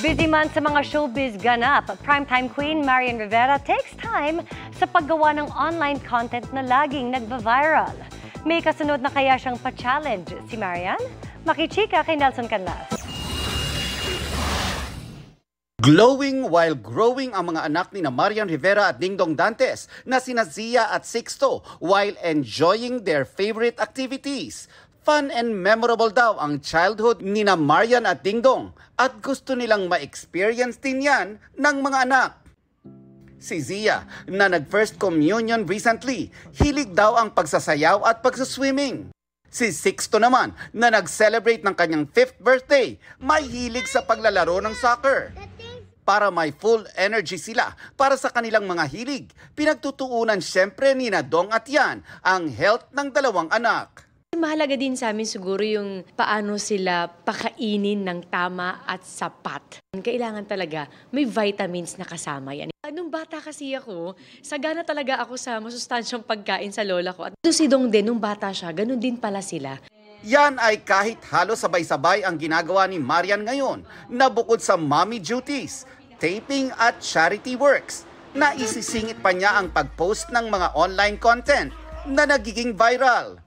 Busy man sa mga showbiz ganap, primetime queen Marian Rivera takes time sa paggawa ng online content na laging nagva-viral. May kasunod na kaya siyang pa-challenge si Marian? Makichika kay Nelson Canlas. Glowing while growing ang mga anak ni Marian Rivera at Dingdong Dantes na sina Zia at Sixto while enjoying their favorite activities. Fun and memorable daw ang childhood ni Marian at Dingdong at gusto nilang ma-experience din yan ng mga anak. Si Zia na nag-first communion recently, hilig daw ang pagsasayaw at pagsaswimming. Si Sixto naman na nag-celebrate ng kanyang 5th birthday, may hilig sa paglalaro ng soccer. Para may full energy sila para sa kanilang mga hilig, pinagtutuunan syempre ni Dong at Yan ang health ng dalawang anak. Mahalaga din sa amin siguro yung paano sila pakainin ng tama at sapat. Kailangan talaga may vitamins na kasama yan. Nung bata kasi ako, sagana talaga ako sa masustansyang pagkain sa lola ko. At si Dong din, nung bata siya, ganun din pala sila. Yan ay kahit halos sabay-sabay ang ginagawa ni Marian ngayon na bukod sa mommy duties, taping at charity works, na isisingit pa niya ang pag-post ng mga online content na nagiging viral.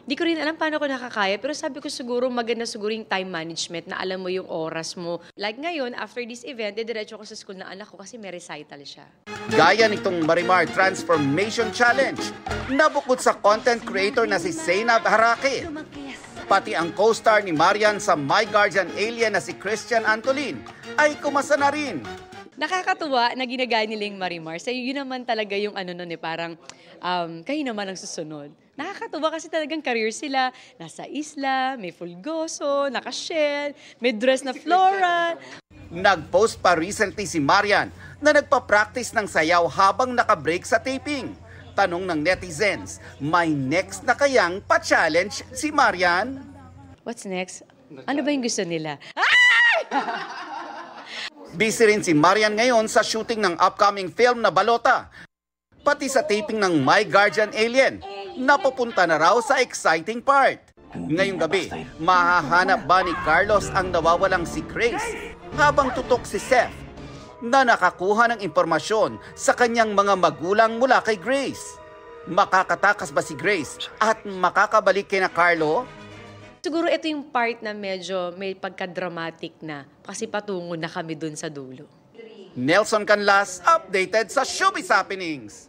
Di ko rin alam paano ko nakakaya, pero sabi ko siguro maganda siguro yung time management na alam mo yung oras mo. Like ngayon, after this event, diretso ko sa school ng anak ko kasi may recital siya. Gaya nitong Marimar Transformation Challenge na bukod sa content creator na si Zainab Harake, pati ang co-star ni Marian sa My Guardian Alien na si Christian Antolin ay kumasa na rin. Nakakatuwa na ginagaya nila yung Marimar. So yun naman talaga yung parang kayo naman ang susunod. Nakakatuwa kasi talagang career sila. Nasa isla, may fulgoso, naka-shell, may dress na floral. Nag-post pa recently si Marian na nagpa-practice ng sayaw habang naka-break sa taping. Tanong ng netizens, may next na kayang pa-challenge si Marian? What's next? Ano ba yung gusto nila? Busy rin si Marian ngayon sa shooting ng upcoming film na Balota. Pati sa taping ng My Guardian Alien, napupunta na raw sa exciting part. Ngayong gabi, mahahanap ba ni Carlos ang nawawalang si Grace habang tutok si Seth na nakakuha ng impormasyon sa kanyang mga magulang mula kay Grace? Makakatakas ba si Grace at makakabalik kina Carlo? Siguro ito yung part na medyo may pagka-dramatic na kasi patungo na kami dun sa dulo. Nelson Canlas, updated sa Showbiz Happenings.